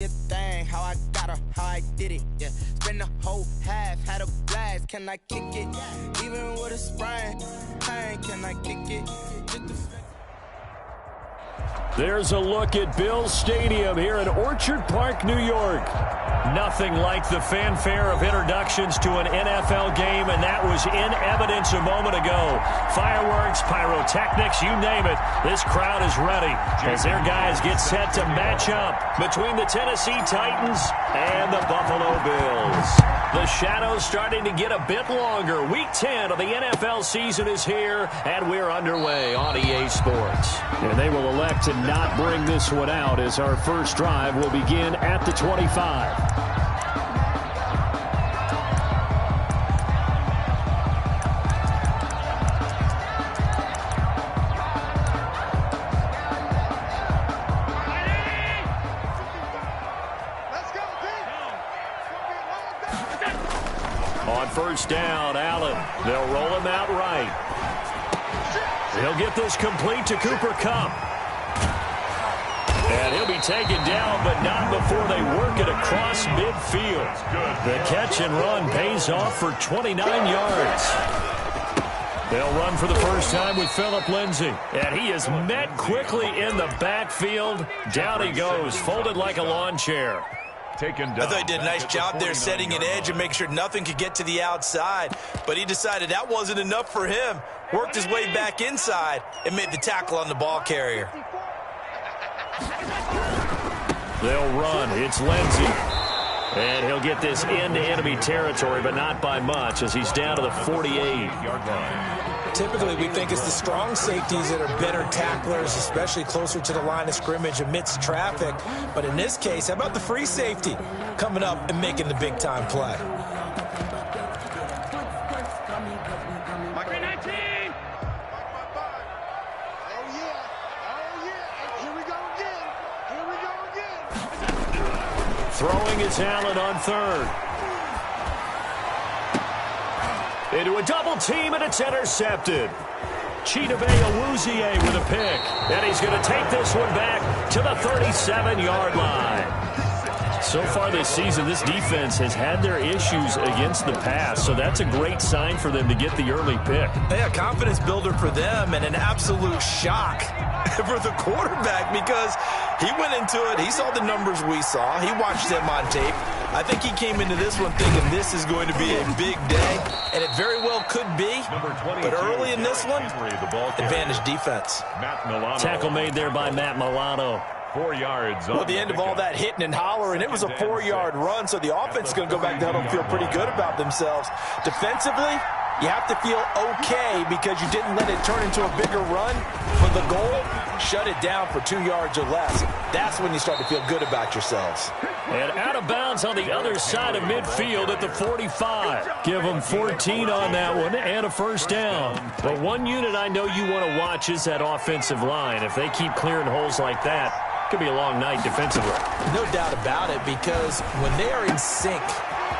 Thing, how I got her, how I did it, yeah. Spend the whole half, had a blast. Can I kick it? Even with a sprain, pain, can I kick it? There's a look at Bills Stadium here in Orchard Park, New York. Nothing like the fanfare of introductions to an NFL game, and that was in evidence a moment ago. Fireworks, pyrotechnics, you name it. This crowd is ready as their guys get set to match up between the Tennessee Titans and the Buffalo Bills. The shadow's starting to get a bit longer. Week 10 of the NFL season is here, and we're underway on EA Sports. And they will elect to not bring this one out as our first drive will begin at the 25. On first down, Allen. They'll roll him out right. He'll get this complete to Cooper Kupp. And he'll be taken down, but not before they work it across midfield. The catch and run pays off for 29 yards. They'll run for the first time with Phillip Lindsay. And he is met quickly in the backfield. Down he goes, folded like a lawn chair. I thought he did a nice job there setting an edge and make sure nothing could get to the outside. But he decided that wasn't enough for him. Worked his way back inside and made the tackle on the ball carrier. They'll run. It's Lindsay. And he'll get this into enemy territory, but not by much as he's down to the 48-yard line. Typically, we think it's the strong safeties that are better tacklers, especially closer to the line of scrimmage amidst traffic. But in this case, how about the free safety coming up and making the big-time play? Throwing is Allen on third. Into a double team, and it's intercepted. Chidobe Awuzie with a pick. And he's going to take this one back to the 37-yard line. So far this season, this defense has had their issues against the pass, so that's a great sign for them to get the early pick. Yeah, confidence builder for them and an absolute shock for the quarterback because he went into it. He saw the numbers we saw. He watched them on tape. I think he came into this one thinking this is going to be a big day, and it very well could be. But early in this one, advantage defense. Tackle made there by Matt Milano. 4 yards. Well, the end of all that hitting and hollering, it was a 4-yard run, so the offense is going to go back down and feel pretty good about themselves. Defensively, you have to feel okay because you didn't let it turn into a bigger run. For the goal, shut it down for 2 yards or less. That's when you start to feel good about yourselves. And out of bounds on the other side of midfield at the 45. Give them 14 on that one and a first down. But one unit I know you want to watch is that offensive line. If they keep clearing holes like that, it could be a long night defensively. No doubt about it, because when they are in sync,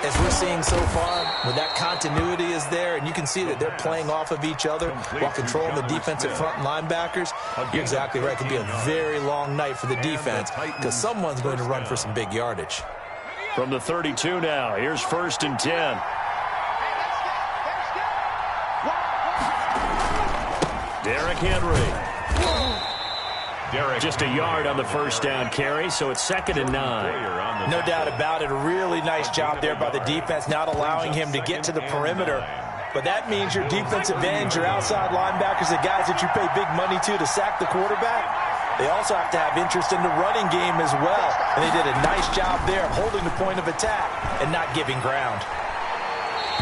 as we're seeing so far, when that continuity is there and you can see that they're playing off of each other while controlling the defensive front linebackers, you're exactly right. It could be a very long night for the defense because someone's going to run for some big yardage. From the 32 now, here's 1st and 10. Derrick Henry. Just a yard on the first down carry, so it's 2nd and 9. No doubt about it. A really nice job there by the defense, not allowing him to get to the perimeter. But that means your defensive ends, your outside linebackers, the guys that you pay big money to sack the quarterback, they also have to have interest in the running game as well. And they did a nice job there holding the point of attack and not giving ground.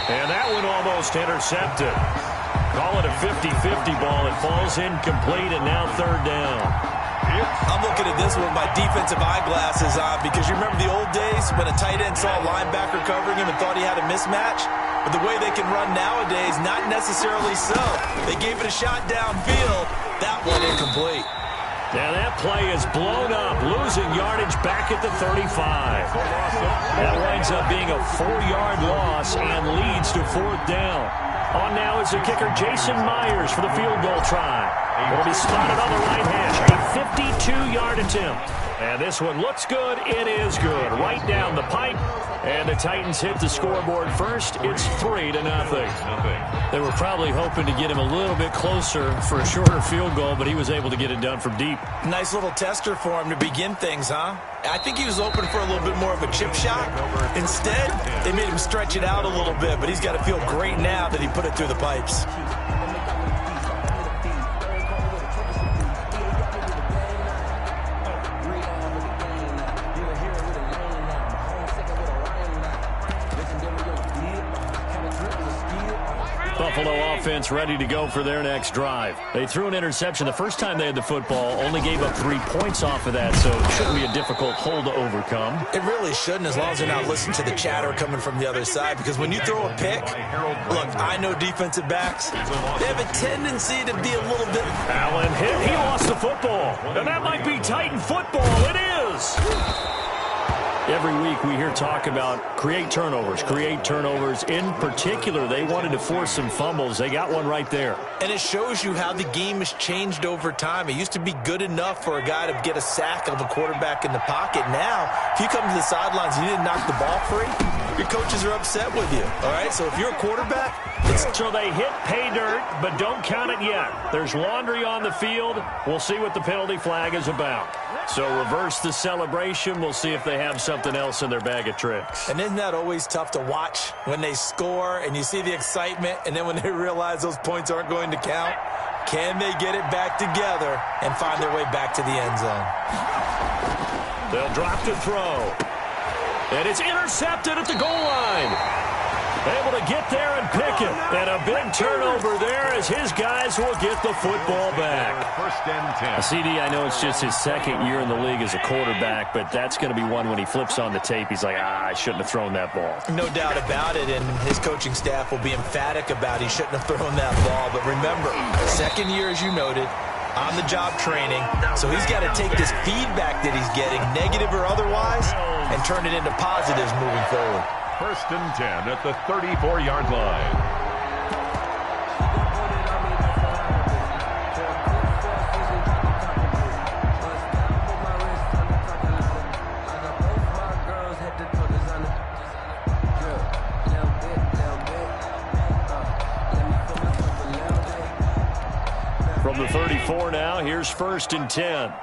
And that one almost intercepted. Call it a 50-50 ball. It falls incomplete, and now 3rd down. I'm looking at this with my defensive eyeglasses on because you remember the old days when a tight end saw a linebacker covering him and thought he had a mismatch? But the way they can run nowadays, not necessarily so. They gave it a shot downfield. That one incomplete. Now that play is blown up, losing yardage back at the 35. That winds up being a 4-yard loss and leads to 4th down. On now is the kicker Jason Myers for the field goal try. Will be spotted on the right hash. A 52-yard attempt. And this one looks good. It is good. Right down the pipe. And the Titans hit the scoreboard first. It's 3-0. They were probably hoping to get him a little bit closer for a shorter field goal, but he was able to get it done from deep. Nice little tester for him to begin things, huh? I think he was open for a little bit more of a chip shot. Instead, they made him stretch it out a little bit, but he's got to feel great now that he put it through the pipes. Buffalo offense ready to go for their next drive. They threw an interception the first time they had the football, only gave up 3 points off of that, so it shouldn't be a difficult hole to overcome. It really shouldn't, as long as they're not listening to the chatter coming from the other side, because when you throw a pick, look, I know defensive backs, they have a tendency to be a little bit... Allen hit. He lost the football, and that might be Titan football. It is! Every week we hear talk about create turnovers. In particular, they wanted to force some fumbles. They got one right there. And it shows you how the game has changed over time. It used to be good enough for a guy to get a sack of a quarterback in the pocket. Now, if you come to the sidelines and you didn't knock the ball free, your coaches are upset with you. All right, so if you're a quarterback, so they hit pay dirt, but don't count it yet. There's laundry on the field. We'll see what the penalty flag is about. So reverse the celebration. We'll see if they have something else in their bag of tricks. And isn't that always tough to watch when they score and you see the excitement, and then when they realize those points aren't going to count? Can they get it back together and find their way back to the end zone? They'll drop to throw. And it's intercepted at the goal line. Able to get there and pick it. And a big turnover there as his guys will get the football back. First and 10. CD, I know it's just his second year in the league as a quarterback, but that's going to be one when he flips on the tape. He's like, I shouldn't have thrown that ball. No doubt about it, and his coaching staff will be emphatic about he shouldn't have thrown that ball. But remember, second year, as you noted, on-the-job training. So he's got to take this feedback that he's getting, negative or otherwise, and turn it into positives moving forward. First and 10 at the 34-yard line. From the 34 now, here's first and 10.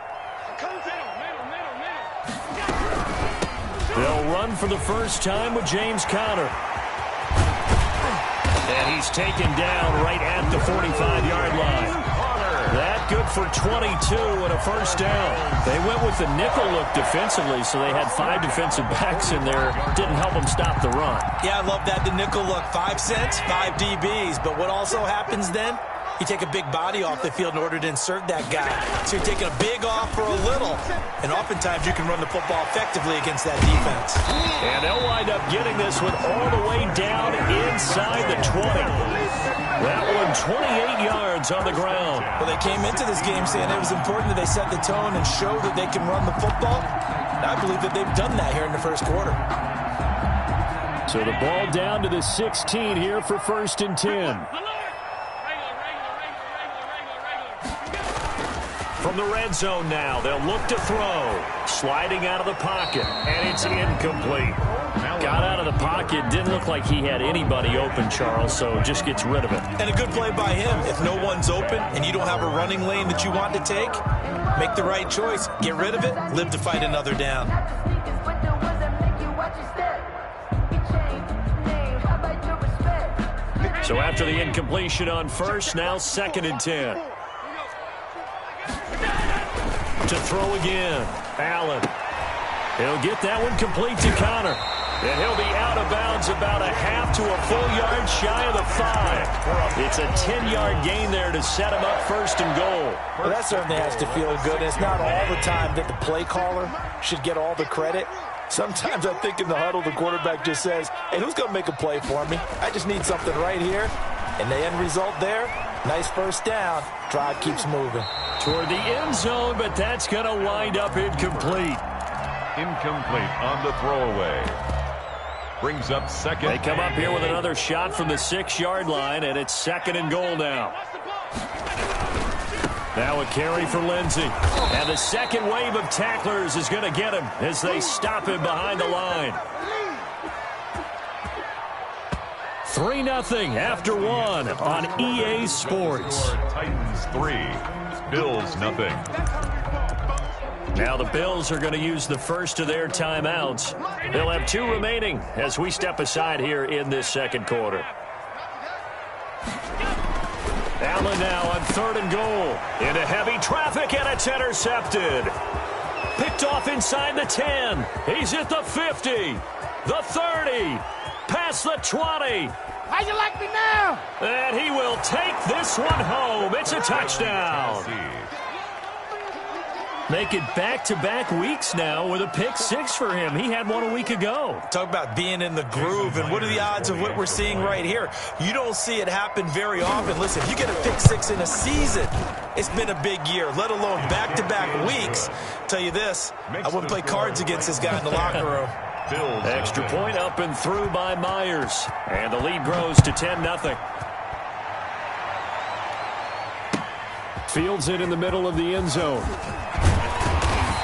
They'll run for the first time with James Conner. And he's taken down right at the 45-yard line. That good for 22 and a first down. They went with the nickel look defensively, so they had 5 defensive backs in there. Didn't help them stop the run. Yeah, I love that, the nickel look. 5 cents, 5 DBs. But what also happens then? You take a big body off the field in order to insert that guy. So you're taking a big off for a little. And oftentimes you can run the football effectively against that defense. And they'll wind up getting this one all the way down inside the 20. That one 28 yards on the ground. Well, they came into this game saying it was important that they set the tone and show that they can run the football. And I believe that they've done that here in the first quarter. So the ball down to the 16 here for first and 10. From the red zone now, they'll look to throw. Sliding out of the pocket, and it's incomplete. Got out of the pocket, didn't look like he had anybody open, Charles, so just gets rid of it. And a good play by him. If no one's open and you don't have a running lane that you want to take, make the right choice. Get rid of it, live to fight another down. So after the incompletion on first, now second and 10. To throw again. Allen. He'll get that one complete to Conner. And he'll be out of bounds about a half to a full yard shy of the 5. It's a 10-yard gain there to set him up first and goal. Well, that certainly has to feel good. It's not all the time that the play caller should get all the credit. Sometimes I think in the huddle, the quarterback just says, hey, who's going to make a play for me? I just need something right here. And the end result there, nice first down. Drive keeps moving. Toward the end zone, but that's going to wind up incomplete. Incomplete on the throwaway. Brings up second. They come up here with another shot from the 6-yard line, and it's second and goal now. Now a carry for Lindsey. And the second wave of tacklers is going to get him as they stop him behind the line. 3-0 after one on EA Sports. Titans 3, Bills 0. Now the Bills are going to use the first of their timeouts. They'll have 2 remaining as we step aside here in this second quarter. Allen now on 3rd and goal. Into heavy traffic, and it's intercepted. Picked off inside the 10. He's at the 50. The 30. Past the 20. How you like me now? And he will take this one home. It's a touchdown. Make it back-to-back weeks now with a pick 6 for him. He had one a week ago. Talk about being in the groove, and what are the odds of what we're seeing right here? You don't see it happen very often. Listen, if you get a pick 6 in a season, it's been a big year, let alone back-to-back weeks. Tell you this, I wouldn't play cards against this guy in the locker room. Extra point up and through by Myers. And the lead grows to 10-0. Fields it in the middle of the end zone.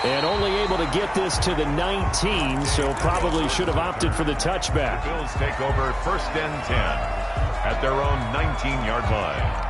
And only able to get this to the 19, so probably should have opted for the touchback. The Bills take over 1st and 10 at their own 19-yard line.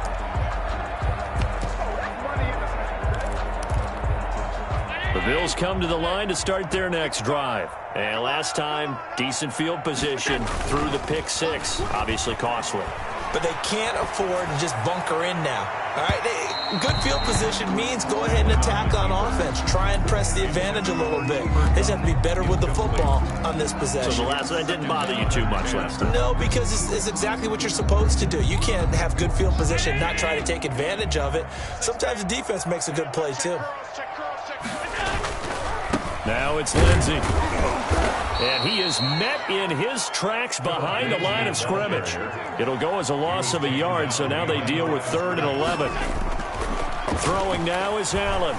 The Bills come to the line to start their next drive. And last time, decent field position through the pick 6. Obviously costly. But they can't afford to just bunker in now. All right, good field position means go ahead and attack on offense. Try and press the advantage a little bit. They just have to be better with the football on this possession. So that didn't bother you too much last time? No, because it's exactly what you're supposed to do. You can't have good field position and not try to take advantage of it. Sometimes the defense makes a good play, too. Now it's Lindsey. And he is met in his tracks behind the line of scrimmage. It'll go as a loss of a yard, so now they deal with 3rd and 11. Throwing now is Allen.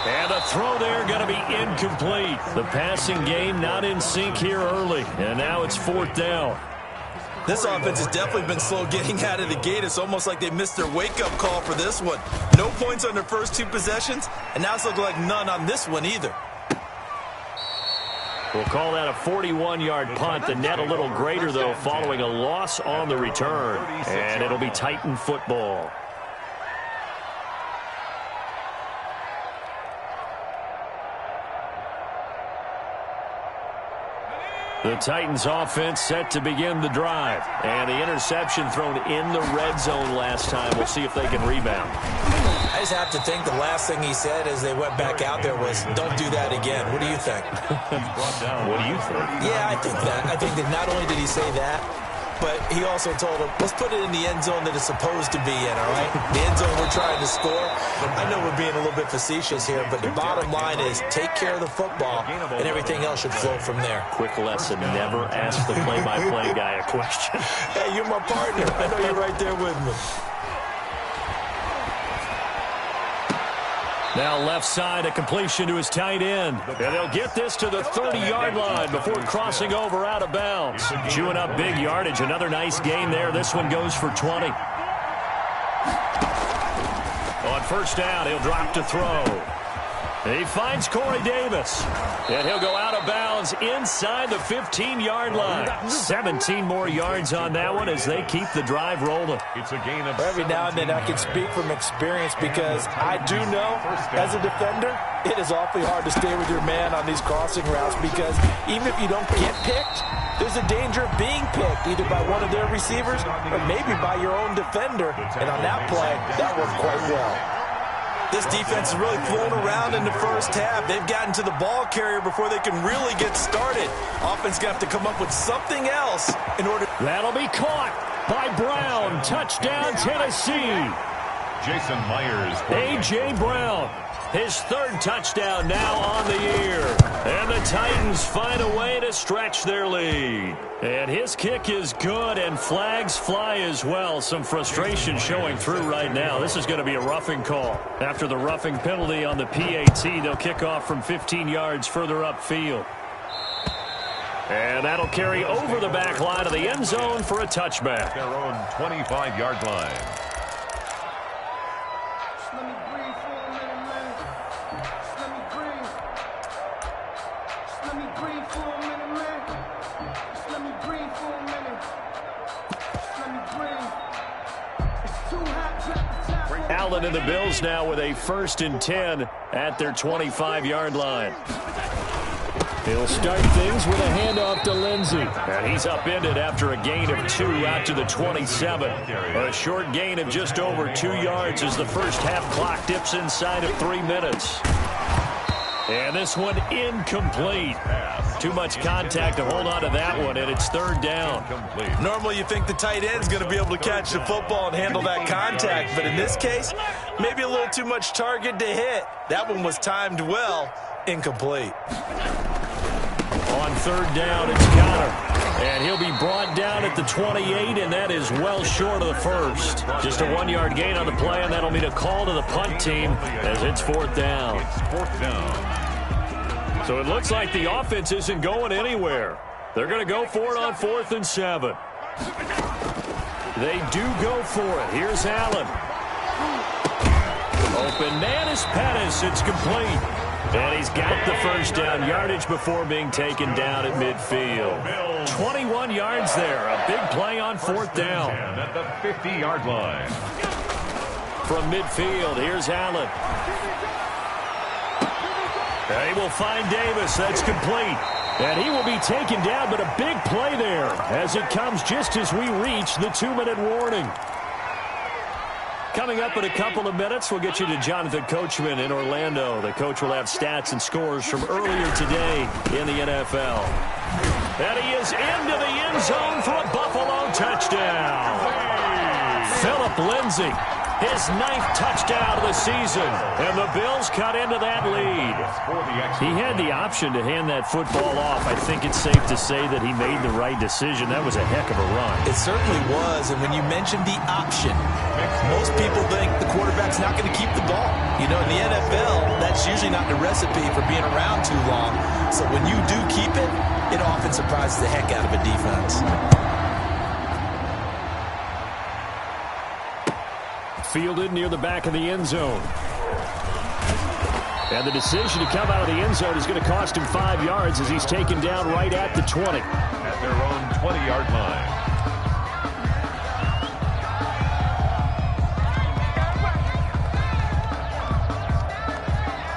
And the throw there going to be incomplete. The passing game not in sync here early. And now it's 4th down. This offense has definitely been slow getting out of the gate. It's almost like they missed their wake-up call for this one. No points on their first 2 possessions, and now it's looking like none on this one either. We'll call that a 41-yard punt. The net a little greater, though, following a loss on the return. And it'll be Titan football. The Titans offense set to begin the drive. And the interception thrown in the red zone last time. We'll see if they can rebound. I just have to think the last thing he said as they went back out there was, don't do that again. What do you think? What do you think? Yeah, I think that. I think that not only did he say that, but he also told him, let's put it in the end zone that it's supposed to be in, all right? The end zone we're trying to score. I know we're being a little bit facetious here, but the bottom line is take care of the football, and everything else should flow from there. Quick lesson, never ask the play-by-play guy a question. Hey, you're my partner. I know you're right there with me. Now left side, a completion to his tight end. And they'll get this to the 30-yard line before crossing over out of bounds. Chewing up big yardage. Another nice gain there. This one goes for 20. On 1st down, he'll drop to throw. He finds Corey Davis. And he'll go out of bounds inside the 15-yard line. 17 more yards on that one as they keep the drive rolling. It's a gain of Every now and then I can speak from experience because I do know as a defender it is awfully hard to stay with your man on these crossing routes because even if you don't get picked, there's a danger of being picked either by one of their receivers or maybe by your own defender. And on that play, that worked quite well. This defense has really flown around in the first half. They've gotten to the ball carrier before they can really get started. Offense going to have to come up with something else in order. That'll be caught by Brown. Touchdown, Tennessee. Jason Myers. A.J. Brown. His 3rd touchdown now on the year. And the Titans find a way to stretch their lead. And his kick is good, and flags fly as well. Some frustration showing through right now. This is going to be a roughing call. After the roughing penalty on the PAT, they'll kick off from 15 yards further upfield. And that'll carry over the back line of the end zone for a touchback. Their own 25-yard line. me breathe for a minute, man. Just let me breathe for a minute. Just let me breathe. It's too hot, drop the top. Allen and the Bills now with a 1st and 10 at their 25-yard line. He'll start things with a handoff to Lindsey. And he's upended after a gain of 2 out to the 27. A short gain of just over 2 yards as the first half clock dips inside of 3 minutes. And this one incomplete. Too much contact to hold on to that one, and it's 3rd down. Normally you think the tight end's going to be able to catch the football and handle that contact, but in this case, maybe a little too much target to hit. That one was timed well, incomplete. On 3rd down, it's Conner. And he'll be brought down at the 28, and that is well short of the first. Just a 1-yard gain on the play, and that'll mean a call to the punt team as it's 4th down. So it looks like the offense isn't going anywhere. They're going to go for it on 4th and 7. They do go for it. Here's Allen. Open man is Pettis. It's complete. And he's got the first down yardage before being taken down at midfield. 21 yards there. A big play on 4th down. At the 50-yard line. From midfield, here's Allen. And he will find Davis. That's complete. And he will be taken down, but a big play there as it comes just as we reach the 2-minute warning. Coming up in a couple of minutes, we'll get you to Jonathan Coachman in Orlando. The coach will have stats and scores from earlier today in the NFL. And he is into the end zone for a Buffalo touchdown. Phillip Lindsay, his 9th touchdown of the season, and the Bills cut into that lead. He had the option to hand that football off. I think it's safe to say that he made the right decision. That was a heck of a run. It certainly was, and when you mentioned the option, most people think the quarterback's not going to keep the ball. You know, in the NFL, that's usually not the recipe for being around too long. So when you do keep it, it often surprises the heck out of a defense. Fielded near the back of the end zone. And the decision to come out of the end zone is going to cost him 5 yards as he's taken down right at the 20. At their own 20-yard line.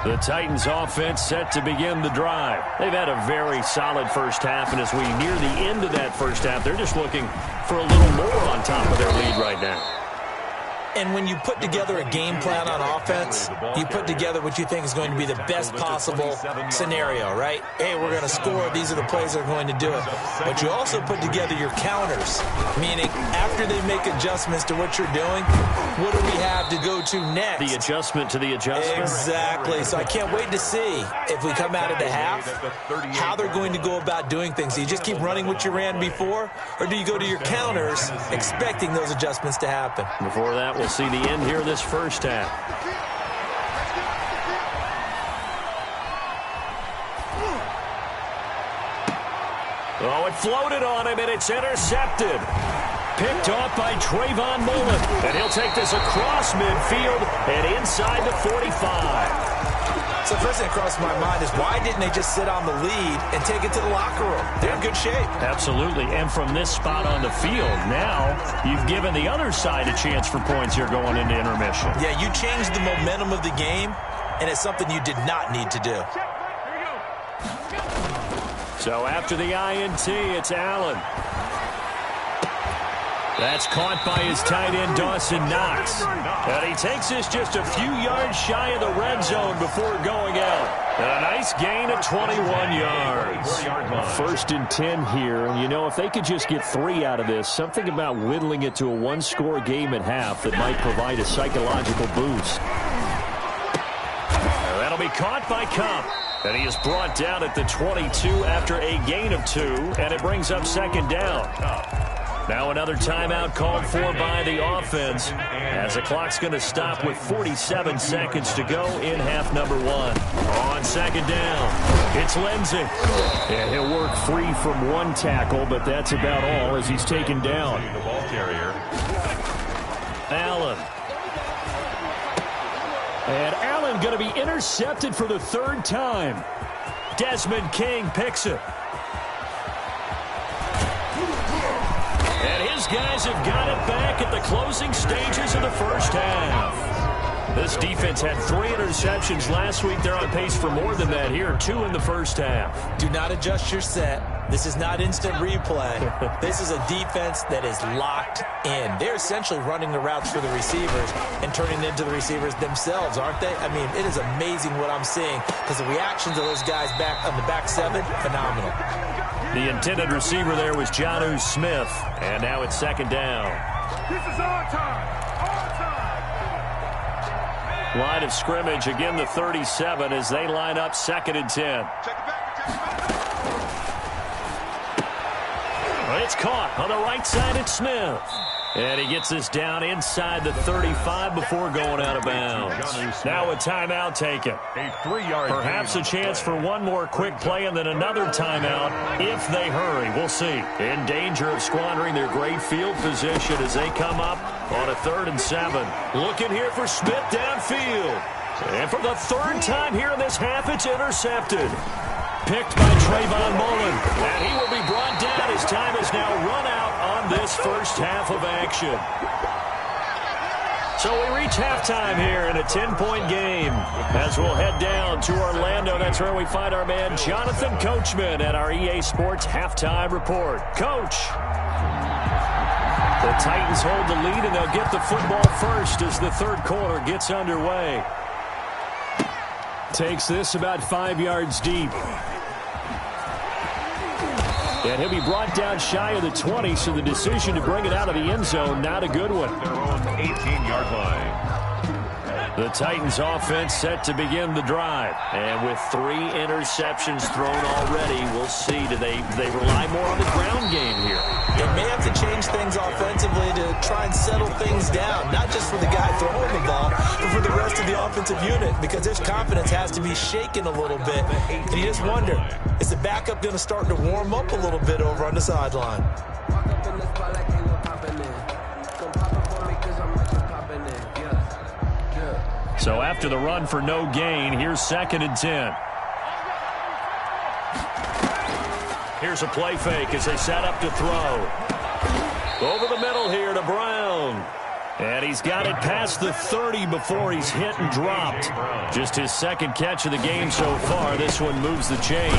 The Titans offense set to begin the drive. They've had a very solid first half, and as we near the end of that first half, they're just looking for a little more on top of their lead right now. And when you put together a game plan on offense, you put together what you think is going to be the best possible scenario, right? Hey, we're going to score. These are the plays that are going to do it. But you also put together your counters, meaning after they make adjustments to what you're doing, what do we have to go to next? The adjustment to the adjustment. Exactly. So I can't wait to see if we come out of the half, how they're going to go about doing things. Do you just keep running what you ran before, or do you go to your counters expecting those adjustments to happen? Before that, we'll see the end here of this first half. Oh, it floated on him, and it's intercepted. Picked off by Trayvon Mullen. And he'll take this across midfield and inside the 45. So the first thing that crossed my mind is why didn't they just sit on the lead and take it to the locker room? They're in good shape. Absolutely. And from this spot on the field, now you've given the other side a chance for points here going into intermission. Yeah, you changed the momentum of the game, and it's something you did not need to do. So after the INT, it's Allen. That's caught by his tight end, Dawson Knox. And he takes this just a few yards shy of the red zone before going out. And a nice gain of 21 yards. 1st and 10 here. And, you know, if they could just get 3 out of this, something about whittling it to a one-score game at half that might provide a psychological boost. And that'll be caught by Kupp. And he is brought down at the 22 after a gain of 2. And it brings up 2nd down. Now another timeout called for by the offense as the clock's going to stop with 47 seconds to go in half number 1. On 2nd down, it's Lindsey. And he'll work free from one tackle, but that's about all as he's taken down. The ball carrier. Allen. And Allen going to be intercepted for the 3rd time. Desmond King picks it. And his guys have got it back at the closing stages of the first half. This defense had 3 interceptions last week. They're on pace for more than that here. 2 in the first half. Do not adjust your set. This is not instant replay. This is a defense that is locked in. They're essentially running the routes for the receivers and turning it into the receivers themselves, aren't they? I mean, it is amazing what I'm seeing because the reactions of those guys back on the back 7, phenomenal. The intended receiver there was Jonnu Smith. And now it's second down. This is our time. Our time. Line of scrimmage, again the 37 as they line up 2nd and 10. It's caught on the right side. It's Smith. And he gets this down inside the 35 before going out of bounds. Now a timeout taken. A 3-yard Perhaps a chance for one more quick play and then another timeout if they hurry. We'll see. In danger of squandering their great field position as they come up on a 3rd and 7. Looking here for Smith downfield. And for the 3rd time here in this half, it's intercepted. Picked by Trayvon Mullen. And he will be brought down. His time is now run out on this first half of action. So we reach halftime here in a 10-point game as we'll head down to Orlando. That's where we find our man Jonathan Coachman at our EA Sports Halftime Report. Coach. The Titans hold the lead, and they'll get the football first as the 3rd quarter gets underway. Takes this about 5 yards deep. And he'll be brought down shy of the 20, so the decision to bring it out of the end zone, not a good one. Their own 18-yard line. The Titans offense set to begin the drive. And with 3 interceptions thrown already, we'll see. Do they rely more on the ground game here? They may have to change things offensively to try and settle things down, not just for the guy throwing the ball, but for the rest of the offensive unit, because his confidence has to be shaken a little bit. And you just wonder, is the backup going to start to warm up a little bit over on the sideline? So after the run for no gain, here's 2nd and 10. Here's a play fake as they set up to throw. Over the middle here to Brown. And he's got it past the 30 before he's hit and dropped. Just his 2nd catch of the game so far. This one moves the chains.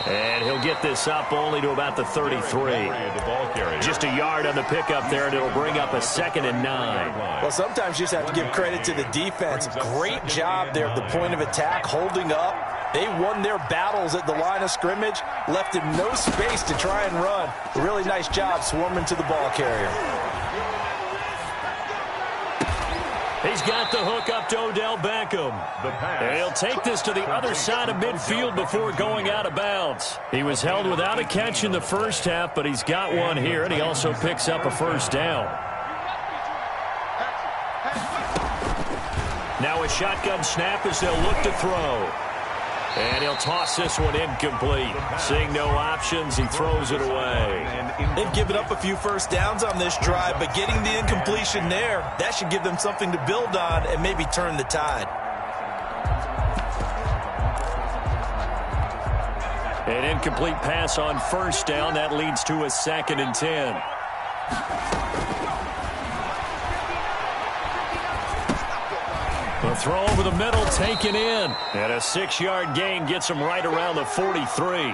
And he'll get this up only to about the 33. Just a yard on the pickup there, and it'll bring up a 2nd and 9. Well, sometimes you just have to give credit to the defense. Great job there at the point of attack, holding up. They won their battles at the line of scrimmage, left him no space to try and run. A really nice job swarming to the ball carrier. He's got the hook up to Odell Beckham. And he'll take this to the other side of midfield before going out of bounds. He was held without a catch in the first half, but he's got one here, and he also picks up a first down. Now a shotgun snap as they'll look to throw. And he'll toss this one incomplete. Seeing no options, he throws it away. They've given up a few first downs on this drive, but getting the incompletion there, that should give them something to build on and maybe turn the tide. An incomplete pass on first down. That leads to a 2nd and 10. The throw over the middle taken in. And a 6-yard gain gets him right around the 43.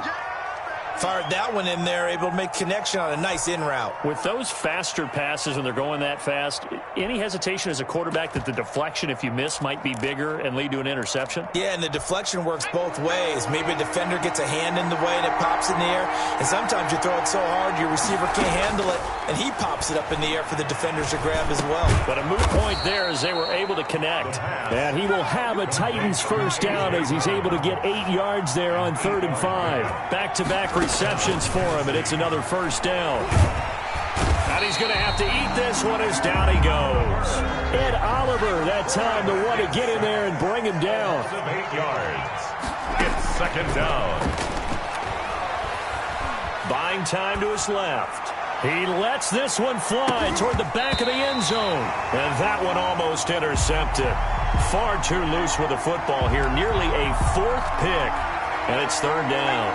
Fired that one in there, able to make connection on a nice in route. With those faster passes when they're going that fast, any hesitation as a quarterback that the deflection, if you miss, might be bigger and lead to an interception? Yeah, and the deflection works both ways. Maybe a defender gets a hand in the way and it pops in the air. And sometimes you throw it so hard your receiver can't handle it, and he pops it up in the air for the defenders to grab as well. But a moot point there as they were able to connect. And he will have a Titans first down as he's able to get 8 yards there on 3rd and 5. Back-to-back receptions for him, and it's another first down. And he's going to have to eat this one as down he goes. Ed Oliver, that time, the one to get in there and bring him down. 8 yards. It's 2nd down. Buying time to his left. He lets this one fly toward the back of the end zone. And that one almost intercepted. Far too loose with the football here. Nearly a 4th pick. And it's 3rd down.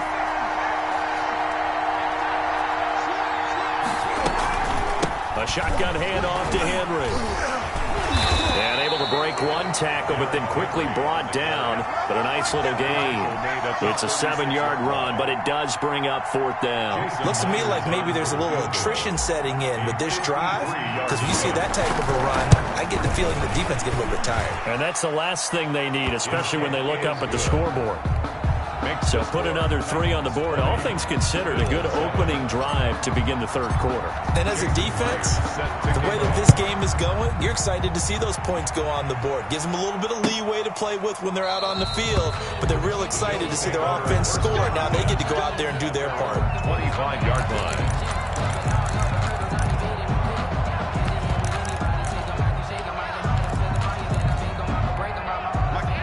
A shotgun handoff to Henry. And able to break one tackle, but then quickly brought down. But a nice little gain. It's a 7-yard run, but it does bring up 4th down. Looks to me like maybe there's a little attrition setting in with this drive. Because when you see that type of a run, I get the feeling the defense gets a little bit tired. And that's the last thing they need, especially when they look up at the scoreboard. So put another 3 on the board. All things considered, a good opening drive to begin the 3rd quarter. And as a defense, the way that this game is going, you're excited to see those points go on the board. Gives them a little bit of leeway to play with when they're out on the field, but they're real excited to see their offense score. Now they get to go out there and do their part. 25-yard line.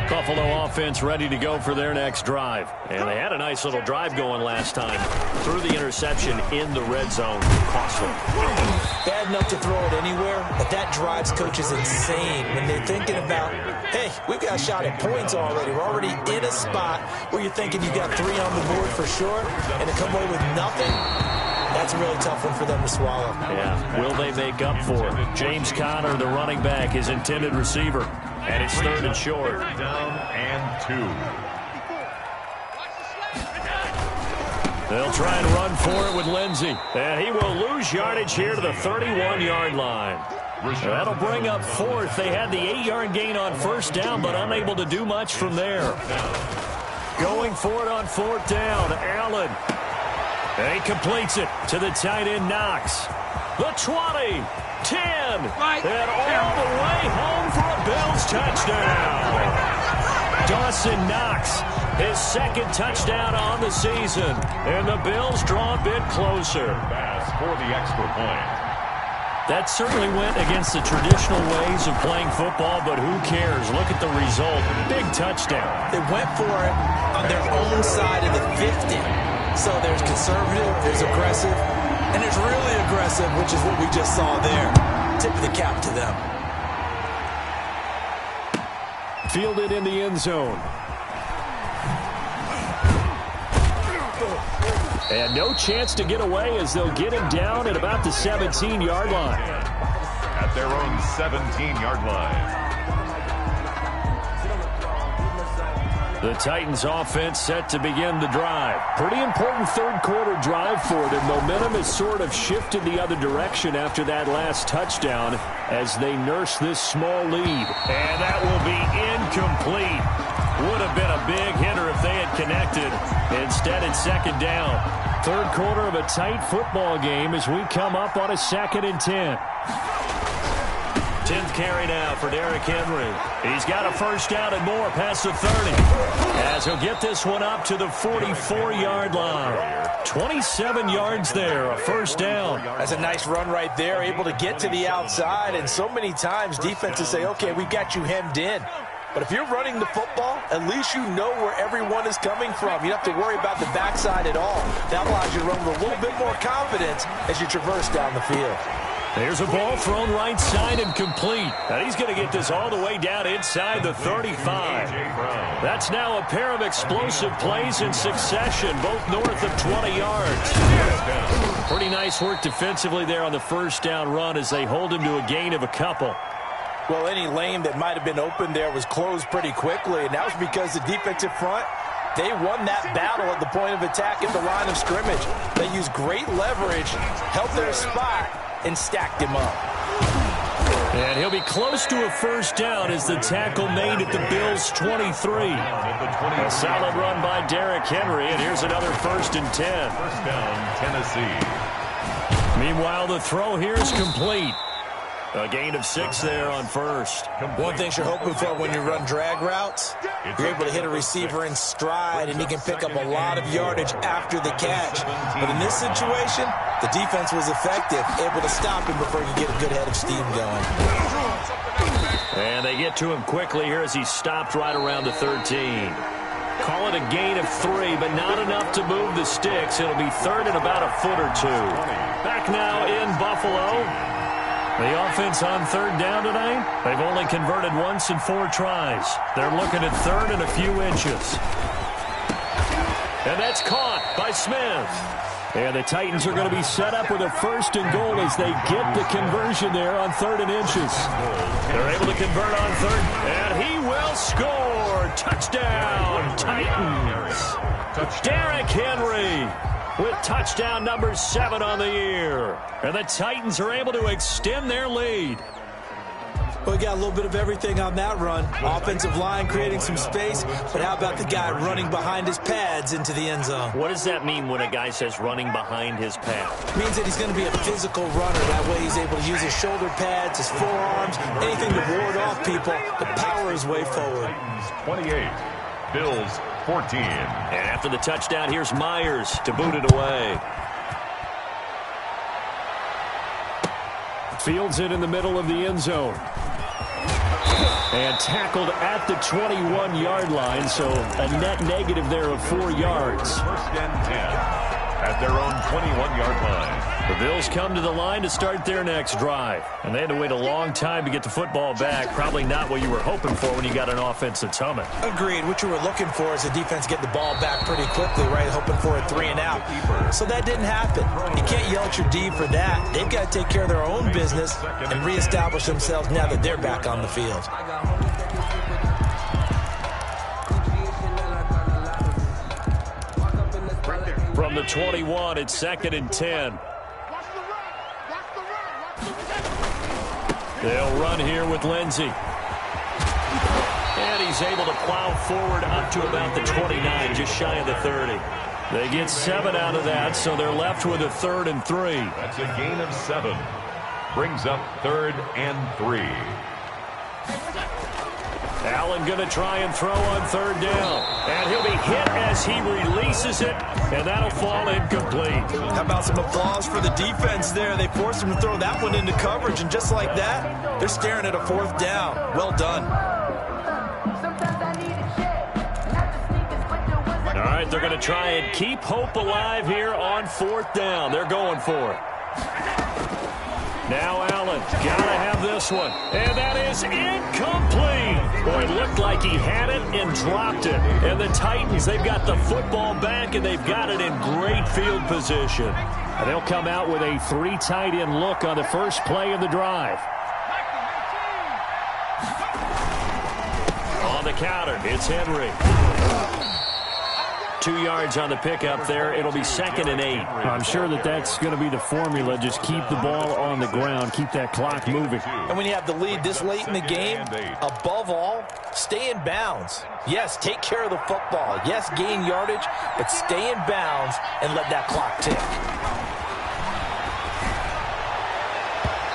Buffalo offense ready to go for their next drive. And they had a nice little drive going last time. Threw the interception in the red zone. Costly. Bad enough to throw it anywhere, but that drives coaches insane when they're thinking about, hey, we've got a shot at points already. We're already in a spot where you're thinking you got 3 on the board for sure, and to come away with nothing, that's a really tough one for them to swallow. Yeah, will they make up for it? James Conner, the running back, his intended receiver. And it's 3rd and short. Down and 2. They'll try and run for it with Lindsey. And he will lose yardage here to the 31-yard line. That'll bring up 4th. They had the 8-yard gain on 1st down, but unable to do much from there. Going for it on 4th down. Allen. And he completes it to the tight end, Knox. The 20. 10, and all the way home for a Bills touchdown. Dawson Knox, his 2nd touchdown on the season, and the Bills draw a bit closer. Pass for the extra point. That certainly went against the traditional ways of playing football, but who cares? Look at the result. Big touchdown. They went for it on their own side of the 50. So there's conservative, there's aggressive, and it's really aggressive, which is what we just saw there. Tip of the cap to them. Fielded in the end zone. And no chance to get away as they'll get him down at about the 17-yard line. At their own 17-yard line. The Titans offense set to begin the drive. Pretty important 3rd quarter drive for them. Momentum has sort of shifted the other direction after that last touchdown as they nurse this small lead. And that will be incomplete. Would have been a big hitter if they had connected. Instead, it's 2nd down. 3rd quarter of a tight football game as we come up on a 2nd and 10. 10th carry now for Derrick Henry. He's got a 1st down and more past the 30. As he'll get this one up to the 44-yard line. 27 yards there, a 1st down. That's a nice run right there, able to get to the outside. And so many times defenses say, okay, we've got you hemmed in. But if you're running the football, at least you know where everyone is coming from. You don't have to worry about the backside at all. That allows you to run with a little bit more confidence as you traverse down the field. There's a ball thrown right side and complete. And he's going to get this all the way down inside the 35. That's now a pair of explosive plays in succession, both north of 20 yards. Pretty nice work defensively there on the 1st down run as they hold him to a gain of a couple. Well, any lane that might have been open there was closed pretty quickly, and that was because the defensive front, they won that battle at the point of attack at the line of scrimmage. They used great leverage, held their spot, and stacked him up. And he'll be close to a 1st down as the tackle made at the Bills' 23. A solid run by Derrick Henry, and here's another 1st and 10. 1st down, Tennessee. Meanwhile, the throw here is complete. A gain of 6 there on 1st. One thing you're hoping for when you run drag routes, you're able to hit a receiver in stride, and he can pick up a lot of yardage after the catch. But in this situation, the defense was effective, able to stop him before he could get a good head of steam going. And they get to him quickly here as he stopped right around the 13. Call it a gain of 3, but not enough to move the sticks. It'll be 3rd and about a foot or 2. Back now in Buffalo. The offense on third down tonight, they've only converted once in 4 tries. They're looking at third and a few inches. And that's caught by Smith. And the Titans are going to be set up with a 1st and goal as they get the conversion there on 3rd and inches. They're able to convert on 3rd, and he will score. Touchdown, Titans. Derrick Henry with touchdown number 7 on the year. And the Titans are able to extend their lead. Well, we got a little bit of everything on that run. Offensive line creating some space, but how about the guy running behind his pads into the end zone? What does that mean when a guy says running behind his pad? It means that he's going to be a physical runner. That way he's able to use his shoulder pads, his forearms, anything to ward off people, to power his way forward. 28, Bills 14. And after the touchdown, here's Myers to boot it away. Fields it in the middle of the end zone. And tackled at the 21-yard line, so a net negative there of 4 yards. 1st and 10 at their own 21-yard line. The Bills come to the line to start their next drive. And they had to wait a long time to get the football back. Probably not what you were hoping for when you got an offense that's humming. Agreed. What you were looking for is the defense get the ball back pretty quickly, right? Hoping for a 3 and out. So that didn't happen. You can't yell at your D for that. They've got to take care of their own business and reestablish themselves now that they're back on the field. From the 21, it's 2nd and 10. They'll run here with Lindsey. And he's able to plow forward up to about the 29, just shy of the 30. They get 7 out of that, so they're left with a 3rd and 3. That's a gain of 7. Brings up 3rd and 3. Allen going to try and throw on 3rd down. And he'll be hit as he releases it, and that'll fall incomplete. How about some applause for the defense there? They forced him to throw that one into coverage, and just like that, they're staring at a 4th down. Well done. All right, they're going to try and keep hope alive here on 4th down. They're going for it. Now Allen, gotta have this one. And that is incomplete. Boy, it looked like he had it and dropped it. And the Titans, they've got the football back, and they've got it in great field position. And they'll come out with a 3 tight end look on the first play of the drive. On the counter, it's Henry. 2 yards on the pickup there. It'll be 2nd and 8. I'm sure that that's going to be the formula. Just keep the ball on the ground. Keep that clock moving. And when you have the lead this late in the game, above all, stay in bounds. Yes, take care of the football. Yes, gain yardage, but stay in bounds and let that clock tick.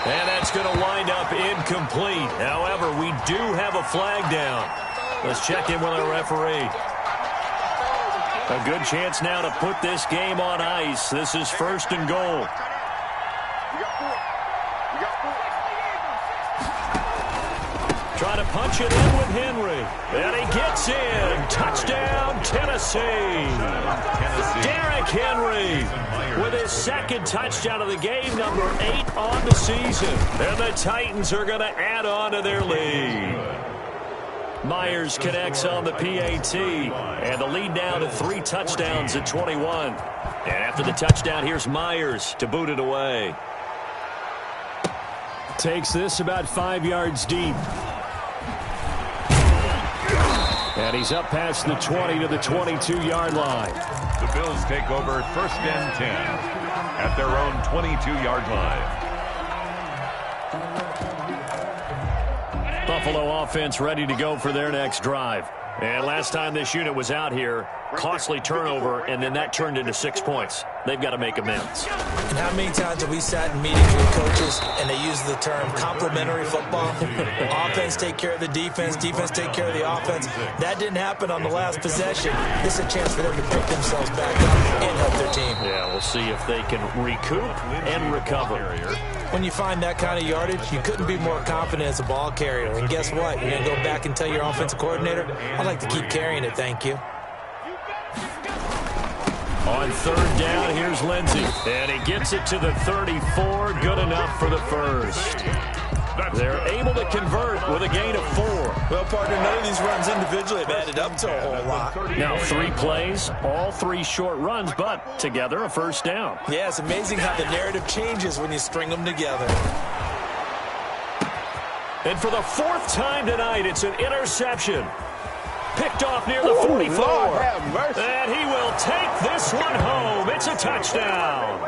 And that's going to wind up incomplete. However, we do have a flag down. Let's check in with our referee. A good chance now to put this game on ice. This is 1st and goal. Trying to punch it in with Henry. And he gets in. Touchdown, Tennessee. Derrick Henry with his 2nd touchdown of the game, number 8 on the season. And the Titans are going to add on to their lead. Myers connects on the PAT, and the lead now to 3 touchdowns at 21. And after the touchdown, here's Myers to boot it away. Takes this about 5 yards deep. And he's up past the 20 to the 22-yard line. The Bills take over 1st and 10 at their own 22-yard line. Buffalo offense ready to go for their next drive. And last time this unit was out here, costly turnover, and then that turned into 6 points. They've got to make amends. And how many times have we sat in meetings with coaches and they use the term complementary football? Offense take care of the defense, defense take care of the offense. That didn't happen on the last possession. This is a chance for them to pick themselves back up and help their team. Yeah, we'll see if they can recoup and recover. When you find that kind of yardage, you couldn't be more confident as a ball carrier. And guess what? You're going to go back and tell your offensive coordinator, I'd like to keep carrying it, thank you. On third down, here's Lindsey. And he gets it to the 34. Good enough for the first. They're able to convert with a gain of 4. Well, partner, none of these runs individually have added up to a whole lot. Now 3 plays, all 3 short runs, but together a first down. Yeah, it's amazing how the narrative changes when you string them together. And for the 4th time tonight, it's an interception. Picked off near the 44. And he will take this one home. It's a touchdown.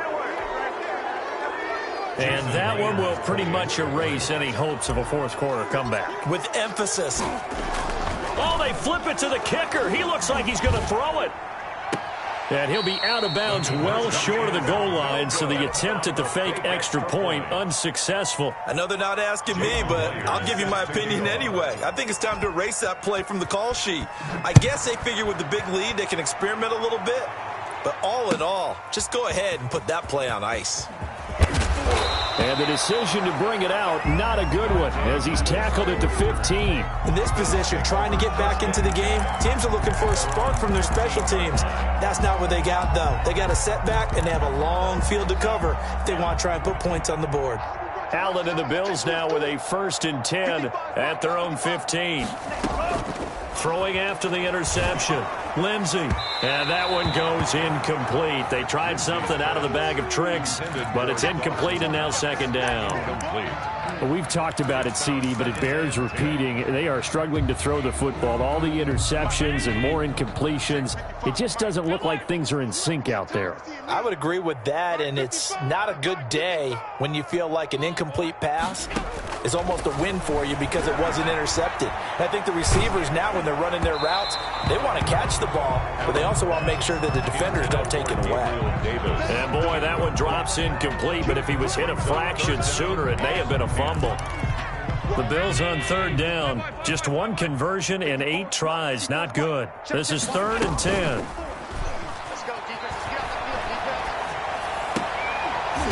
And that one will pretty much erase any hopes of a fourth quarter comeback. With emphasis. Oh, they flip it to the kicker. He looks like he's going to throw it. And he'll be out of bounds well short of the goal line, so the attempt at the fake extra point unsuccessful. I know they're not asking me, but I'll give you my opinion anyway. I think it's time to erase that play from the call sheet. I guess they figure with the big lead they can experiment a little bit. But all in all, just go ahead and put that play on ice. And the decision to bring it out, not a good one, as he's tackled at the 15. In this position, trying to get back into the game, teams are looking for a spark from their special teams. That's not what they got, though. They got a setback, and they have a long field to cover if they want to try and put points on the board. Allen and the Bills now with a 1st and 10 at their own 15. Throwing after the interception. Lindsey. And that one goes incomplete. They tried something out of the bag of tricks, but it's incomplete and now 2nd down. Well, we've talked about it, CD, but it bears repeating. They are struggling to throw the football. All the interceptions and more incompletions. It just doesn't look like things are in sync out there. I would agree with that, and it's not a good day when you feel like an incomplete pass is almost a win for you because it wasn't intercepted. And I think the receivers now, when they're running their routes, they want to catch the ball, but they also want to make sure that the defenders don't take it away. And boy, that one drops incomplete, but if he was hit a fraction sooner, it may have been a fumble. The Bills on 3rd down. Just 1 conversion and 8 tries. Not good. This is 3rd and 10.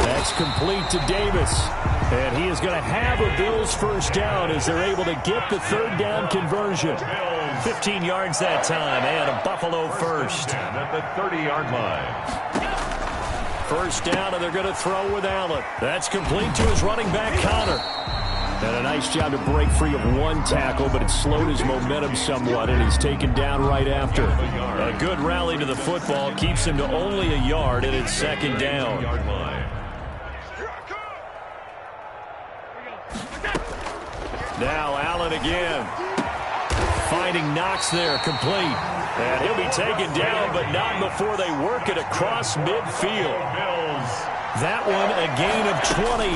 That's complete to Davis. And he is going to have a Bills first down as they're able to get the 3rd down conversion. 15 yards that time and a Buffalo first. At the 30-yard line. First down, and they're going to throw with Allen. That's complete to his running back, Connor. And a nice job to break free of 1 tackle, but it slowed his momentum somewhat, and he's taken down right after. A good rally to the football keeps him to only a yard, and it's 2nd down. Now Allen again. Finding Knox there, complete. And he'll be taken down, but not before they work it across midfield. That one a gain of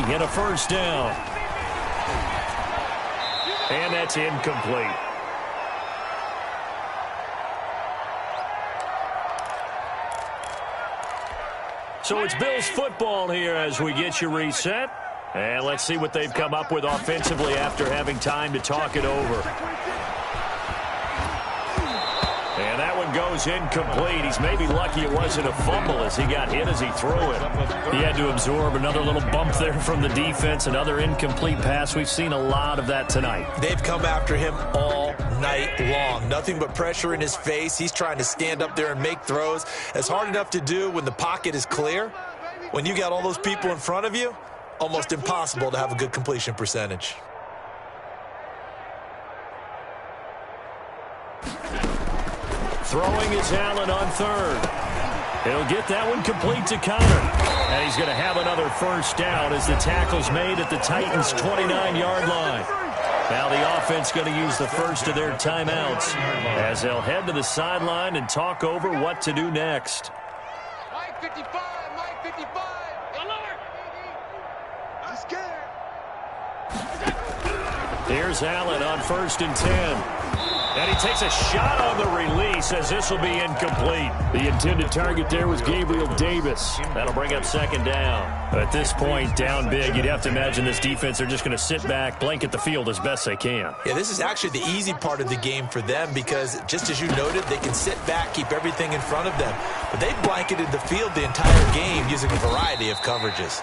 20 and a first down. And that's incomplete. So it's Bills football here as we get you reset. And let's see what they've come up with offensively after having time to talk it over. And that one goes incomplete. He's maybe lucky it wasn't a fumble as he got hit as he threw it. He had to absorb another little bump there from the defense, another incomplete pass. We've seen a lot of that tonight. They've come after him all night long. Nothing but pressure in his face. He's trying to stand up there and make throws. It's hard enough to do when the pocket is clear. When you got all those people in front of you, almost impossible to have a good completion percentage. Throwing is Allen on 3rd. He'll get that one complete to Connor. And he's going to have another first down as the tackle's made at the Titans' 29-yard line. Now the offense going to use the first of their timeouts as they'll head to the sideline and talk over what to do next. Mike 55, Mike 55. I'm scared. Here's Allen on 1st and 10. And he takes a shot on the release as this will be incomplete. The intended target there was Gabriel Davis. That'll bring up 2nd down. At this point, down big, you'd have to imagine this defense are just going to sit back, blanket the field as best they can. Yeah, this is actually the easy part of the game for them because, just as you noted, they can sit back, keep everything in front of them. But they've blanketed the field the entire game using a variety of coverages.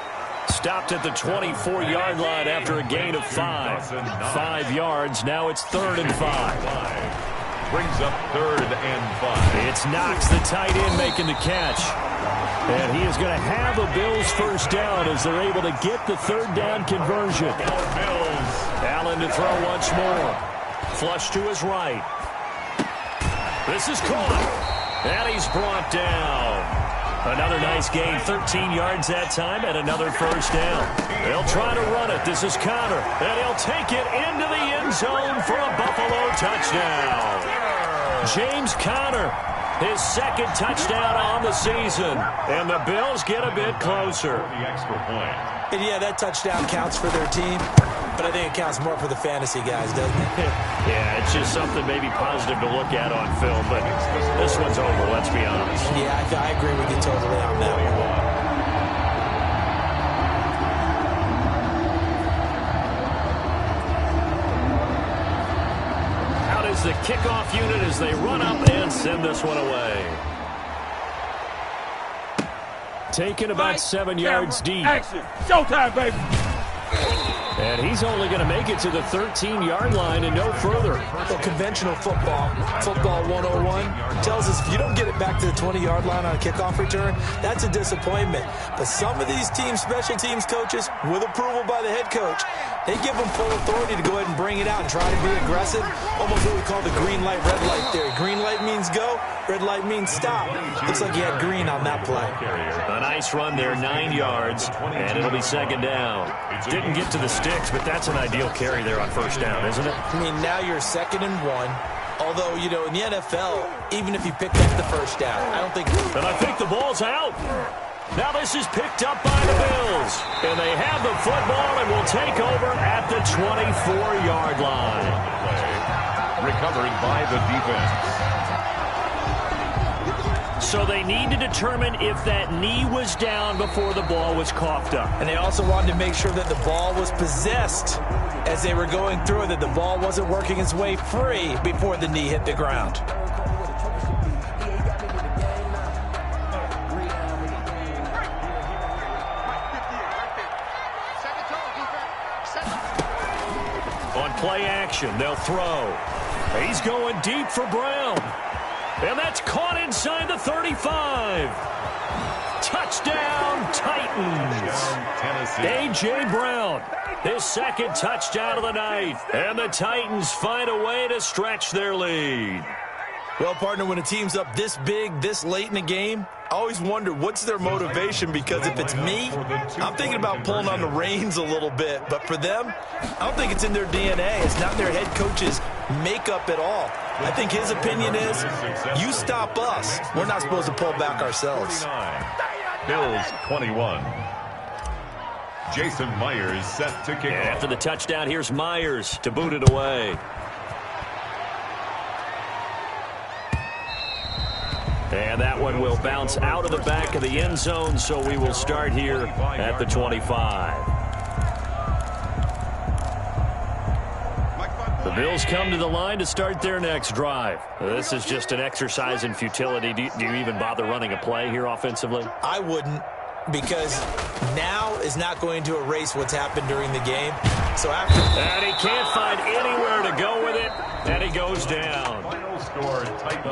Stopped at the 24-yard line after a gain of 5. 5 yards. Now it's 3rd and 5. Brings up 3rd and 5. It's Knox, the tight end, making the catch. And he is going to have a Bills first down as they're able to get the 3rd down conversion. Bills. Allen to throw once more. Flush to his right. This is caught. And he's brought down. Another nice gain, 13 yards that time, and another first down. They'll try to run it. This is Conner, and he'll take it into the end zone for a Buffalo touchdown. James Conner, his 2nd touchdown on the season, and the Bills get a bit closer. The extra point. And yeah, that touchdown counts for their team, but I think it counts more for the fantasy guys, doesn't it? Yeah, it's just something maybe positive to look at on film, but this one's over, let's be honest. Yeah, I agree with you totally on that one. Out is the kickoff unit as they run up and send this one away. Taken about 7 yards deep. Action. Showtime, baby. And he's only going to make it to the 13-yard line and no further. Well, conventional football 101, tells us if you don't get it back to the 20-yard line on a kickoff return, that's a disappointment. But some of these team special teams coaches, with approval by the head coach, they give them full authority to go ahead and bring it out and try to be aggressive. Almost what we call the green light, red light theory. Green light means go, red light means stop. Looks like he had green on that play. A nice run there, 9 yards, and it'll be 2nd down. Didn't get to the sticks, but that's an ideal carry there on first down, isn't it? I mean, now you're 2nd and 1. Although, you know, in the NFL, even if you picked up the first down, I don't think... And I think the ball's out. Now this is picked up by the Bills. And they have the football and will take over at the 24-yard line. Recovered by the defense. So they need to determine if that knee was down before the ball was coughed up. And they also wanted to make sure that the ball was possessed as they were going through it, that the ball wasn't working its way free before the knee hit the ground. On play action, they'll throw. He's going deep for Brown. And that's caught inside the 35. Touchdown, Titans. A.J. Brown, his 2nd touchdown of the night. And the Titans find a way to stretch their lead. Well, partner, when a team's up this big, this late in the game, I always wonder what's their motivation, because if it's me, I'm thinking about pulling on the reins a little bit. But for them, I don't think it's in their DNA. It's not their head coach's makeup at all. I think his opinion is, you stop us. We're not supposed to pull back ourselves. Bills 21. Jason Myers set to kick off. After the touchdown, here's Myers to boot it away. And that one will bounce out of the back of the end zone, so we will start here at the 25. The Bills come to the line to start their next drive. This is just an exercise in futility. Do you even bother running a play here offensively? I wouldn't, because now is not going to erase what's happened during the game. So after... And he can't find anywhere to go with it, and he goes down. Final score, Titans.